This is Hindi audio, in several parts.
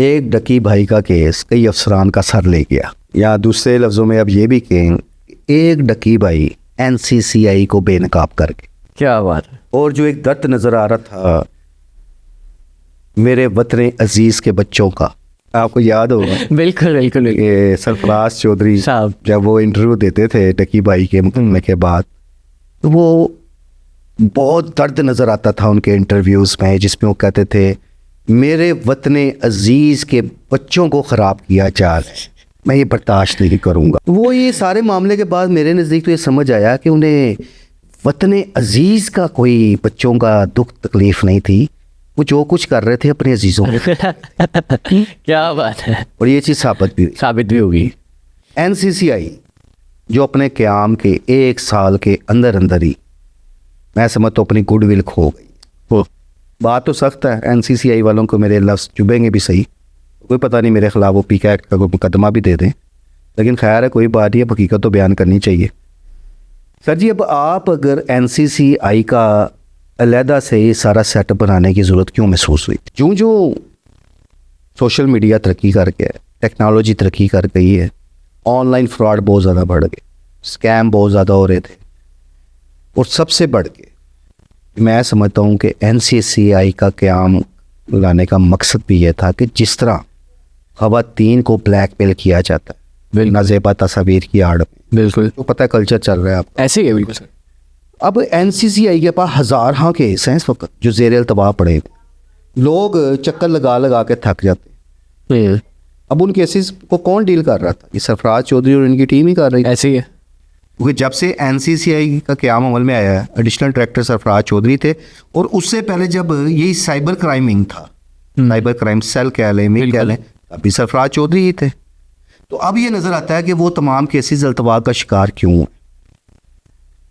एक डकी भाई का केस कई अफसरान का सर ले गया, या दूसरे लफ्ज़ों में अब ये भी कहें एक डकी भाई एनसीसीआई को बेनकाब करके। क्या बात है। और जो एक दर्द नज़र आ रहा था मेरे वतन अजीज़ के बच्चों का, आपको याद होगा बिल्कुल बिल्कुल ये सरफराज चौधरी साहब जब वो इंटरव्यू देते थे डकी भाई के मुकदमे के बाद, तो वो बहुत दर्द नज़र आता था उनके इंटरव्यूज़ में, जिसमें वो कहते थे मेरे वतन अजीज़ के बच्चों को ख़राब किया जा रहा है, मैं ये बर्दाश्त नहीं करूँगा। वो ये सारे मामले के बाद मेरे नज़दीक तो ये समझ आया कि उन्हें वतन अजीज़ का कोई बच्चों का दुख तकलीफ़ नहीं थी, वो जो कुछ कर रहे थे अपने अजीज़ों क्या बात है। और ये चीज़ साबित भी होगी। एनसीसीआई जो अपने क़याम के 1 साल के अंदर अंदर ही मैं समझता हूँ अपनी गुडविल खो गई। बात तो सख्त है, एनसीसीआई वालों को मेरे लफ्ज़ चुभेंगे भी सही, कोई पता नहीं मेरे ख़िलाफ़ वो पीका एक्ट का कोई मुकदमा भी दे दें, लेकिन खैर है कोई बात नहीं, अब हकीकत तो बयान करनी चाहिए। सर जी, अब आप अगर एनसीसीआई का अलहदा से ये सारा सेटअप बनाने की ज़रूरत क्यों महसूस हुई? जो सोशल मीडिया तरक्की करके है, टेक्नोलॉजी तरक्की कर गई है, ऑनलाइन फ्रॉड बहुत ज़्यादा बढ़ गए, स्कैम बहुत ज़्यादा हो रहे थे, और सबसे बढ़ के मैं समझता हूँ कि एनसीसीआई का क़याम लाने का मकसद भी ये था कि जिस तरह ख़वातीन को ब्लैकमेल किया जाता है नाज़ेबा तस्वीर की आड़ में, बिल्कुल तो पता है कल्चर चल रहा है आपका, ऐसे ही है। बिल्कुल सर। अब एनसीसीआई के पास हज़ार केस हैं इस वक्त जो ज़ेर अल्तवा पड़े हैं, लोग चक्कर लगा लगा के थक जाते हैं। अब उन केसेस को कौन डील कर रहा था? ये सरफराज चौधरी और इनकी टीम ही कर रही है। ऐसे ही है, क्योंकि जब से एनसीसीआई का क़याम अमल में आया है, एडिशनल डायरेक्टर सरफराज चौधरी थे, और उससे पहले जब यही साइबर क्राइमिंग था, साइबर क्राइम सेल कह लें, मिल कह लें, अभी सरफराज चौधरी ही थे। तो अब ये नज़र आता है कि वो तमाम केसेस अल्तवा का शिकार क्यों हैं,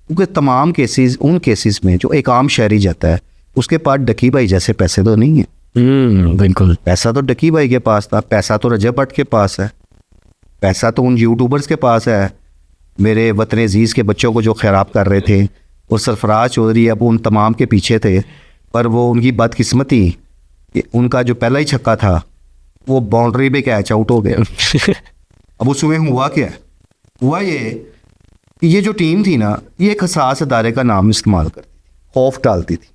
क्योंकि तमाम केसेस उन केसेस में जो एक आम शहरी जाता है उसके पास डकी भाई जैसे पैसे तो नहीं है। बिल्कुल। पैसा तो डकी भाई के पास था, पैसा तो रजब भट्ट के पास है, पैसा तो उन यूट्यूबर्स के पास है, मेरे वतन अजीज़ के बच्चों को जो खैराब कर रहे थे, और सरफराज चौधरी अब उन तमाम के पीछे थे, पर वो उनकी बदकिस्मती कि उनका जो पहला ही छक्का था वो बाउंड्री पे कैच आउट हो गया। अब उसमें हुआ क्या? हुआ ये कि ये जो टीम थी ना, ये एक हसास अदारे का नाम इस्तेमाल करती थी, खौफ डालती थी,